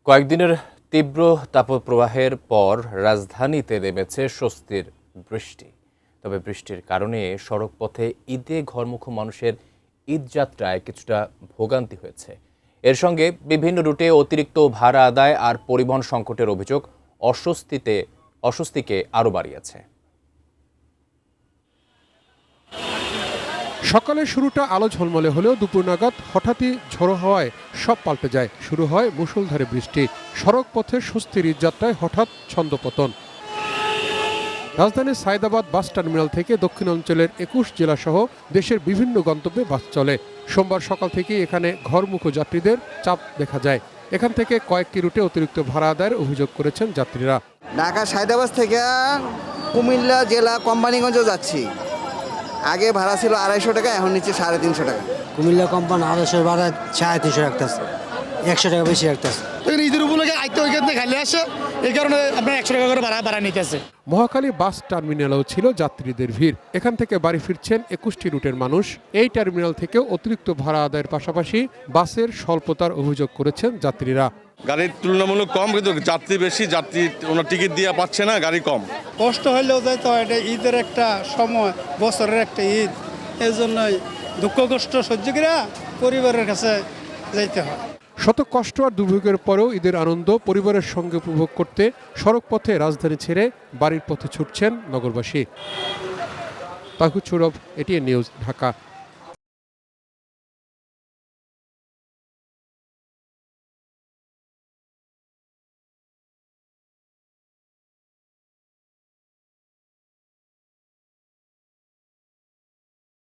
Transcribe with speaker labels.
Speaker 1: কয়েকদিনের তীব্র তাপপ্রবাহের পর রাজধানীতে নেমেছে স্বস্তির বৃষ্টি। তবে বৃষ্টির কারণে সড়কপথে ঈদে ঘরমুখো মানুষের ঈদযাত্রায় কিছুটা ভোগান্তি হয়েছে। এর সঙ্গে বিভিন্ন রুটে অতিরিক্ত ভাড়া আদায় আর পরিবহন সংকটের অভিযোগ অস্বস্তিকে আরও বাড়িয়েছে।
Speaker 2: সকালের শুরুটা আলো ঝলমলে হলেও দুপুর নাগাদ হঠাৎই ঝড়ো হওয়ায় সব পাল্টে যায়। শুরু হয় মুষলধারে বৃষ্টি। সড়ক পথে স্বস্তির ঈদযাত্রায় হঠাৎ ছন্দপতন। রাজধানীর সায়দাবাদ বাস টার্মিনাল থেকে দক্ষিণাঞ্চলের ২১ জেলাসহ দেশের বিভিন্ন গন্তব্যে বাস চলে। সোমবার সকাল থেকেই এখানে ঘরমুখো যাত্রীদের চাপ দেখা যায়। এখান থেকে কয়েকটি রুটে অতিরিক্ত ভাড়া আদায়ের অভিযোগ করেছেন যাত্রীরা।
Speaker 3: ঢাকা সায়দাবাদ থেকে কুমিল্লা জেলা কোম্পানিগঞ্জ যাচ্ছি। আগে ভাড়া ছিল ২৫০ টাকা, এখন নিচ্ছে ৩৫০ টাকা।
Speaker 4: কুমিল্লা কোম্পানি ২৫০ ভাড়া ৩৫০ রাখতেছে, ১০০ টাকা বেশি রাখতেছে।
Speaker 5: ঈদের উপলক্ষে আইতে ওইখান থেকে খালি আসে, এই কারণে আপনার ১০০ টাকা করে ভাড়া নিতেছে।
Speaker 2: মহাখালী বাস টার্মিনালেও ছিল যাত্রীদের ভিড়। এখান থেকে বাড়ি ফিরছেন ২১টি রুটের মানুষ। এই টার্মিনাল থেকে অতিরিক্ত ভাড়া আদায়ের পাশাপাশি বাসের স্বল্পতার অভিযোগ করেছেন যাত্রীরা।
Speaker 6: গাড়ির তুলনামূলক কম, কিন্তু যাত্রী বেশি, যাত্রী ওনার টিকিট দিয়ে পাচ্ছে না, গাড়ি কম।
Speaker 7: কষ্ট হইলেও যাইতে হয়, এটা ঈদের একটা সময়, বছরের একটা ঈদ, এই জন্যই দুঃখ কষ্ট সহ্য করে পরিবারের কাছে যাইতে হয়।
Speaker 2: শত কষ্ট আর দুর্ভোগের পরেও ঈদের আনন্দ পরিবারের সঙ্গে উপভোগ করতে সড়ক পথে রাজধানী ছেড়ে বাড়ির পথে ছুটছেন নগরবাসী। তাহিদ সৌরভ, এটিএন নিউজ, ঢাকা।